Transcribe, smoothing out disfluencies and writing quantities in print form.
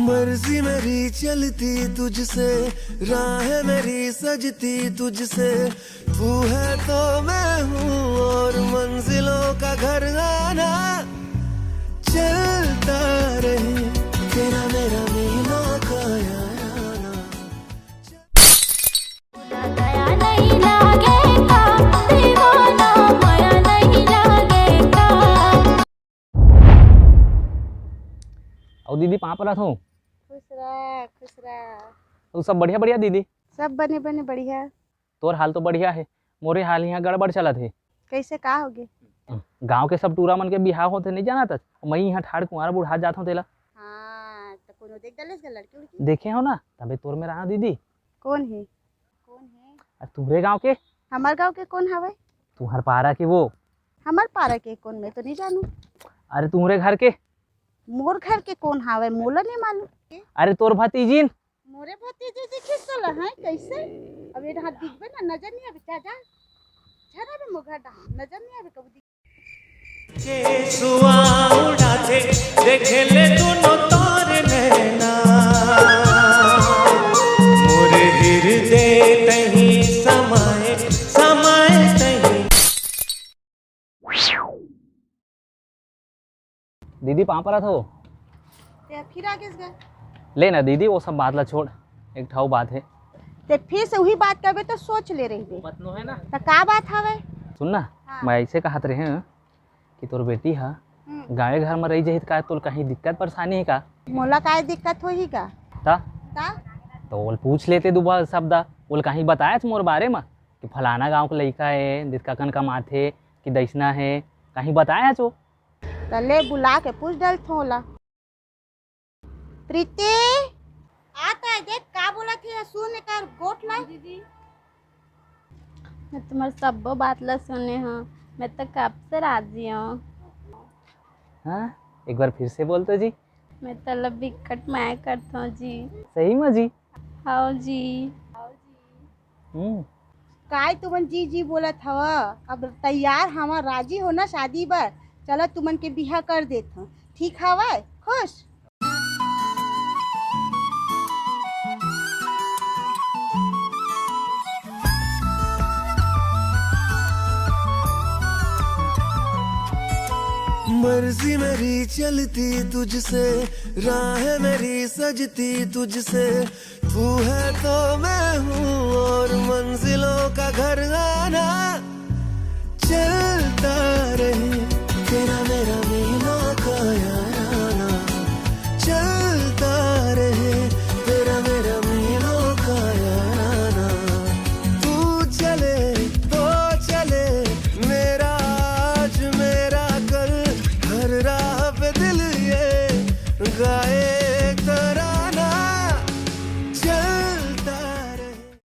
मर्जी मेरी चलती तुझसे, राह मेरी सजती तुझसे, तू है तो मैं हूँ और मंजिलों का घर आना चलता रहे, तेरा मेरा मीना का याराना। दया नहीं लागेगा, दीवाना माया नहीं लागेगा। और दीदी कहाँ पर हो? खुश रह खुश रह। तो सब बढ़िया बढ़िया दीदी? सब बने बने बढ़िया। तोर हाल तो बढ़िया है, मोरे हाल यहाँ गड़बड़ चला थे। कैसे का होगे? गांव के सब टूरा मन के बिहार होते नहीं जाना था, मैं यहाँ ठाड़ कुंवारा बुढ़ा जाता हूँ तेला। हाँ तो कोनो देख डालेस का लड़की उड़की? देखे हो ना तबे तोर में रहा दीदी। कौन है? कौन है? अरे तुम्हारे गाँव के? हमार गांव के कौन हवे? तुम्हार पारा के वो? हमार पारा के कौन, मैं तो नहीं जानू। अरे तुम्हारे घर के? मोर घर के कौन हवे मोला नहीं मालूम। अरे तोर भतीजीन? मोरे भतीजे दिखिस तो है कैसे? अब ये हाथ दिखबे ना, नजर नहीं आवे। जा झरा बे मोघा डा नजर नहीं आवे कबू। केसुआ उड़ाते देखे ले दोनों तार नैना, मोरे हृदय तहीं समाए समाए तहीं। दीदी कहाँ पर हो? ते फिर आगे गए। ले ना दीदी वो सब बात ला छोड़, एक ठाऊ बात है। ते फिर से वही बात करबे तो सोच ले रही बे। पतनो है ना? तो का बात हवे? सुन ना, हाँ। मैं ऐसे कहत रहे हैं कि तोर बेटी हा गाँव घर में रही जही का तोर कहीं दिक्कत परेशानी है का? मोला काय दिक्कत होही का? ता ता तो बोल पूछ लेते दुबा शब्द, बोल कहीं बताया मोर बारे में कि फलाना गांव का लड़का है जिसका कन कमाथे कि दैसना है, कहीं बताया तो? तले बुला के पूछ डल थोला। प्रीति आता है, देख का बोला थी, सुन कर गोट ला दीदी। मैं तुम्हारे सब बात ला सुने हूँ, मैं तो कब से राजी हूँ। हाँ एक बार फिर से बोल तो जी। मैं तो लब बिकट मैं करता हूँ जी। सही में जी? हाँ जी। काय तुमन जी जी बोलत हवा? अब तैयार हवा, राजी हो ना शादी बर? चलो तुमन के बिहा कर देत हूँ, ठीक हवा? खुश? मर्जी मेरी चलती तुझसे, राह मेरी सजती तुझसे, तू है तो मैं हूँ और मंजिलों का घर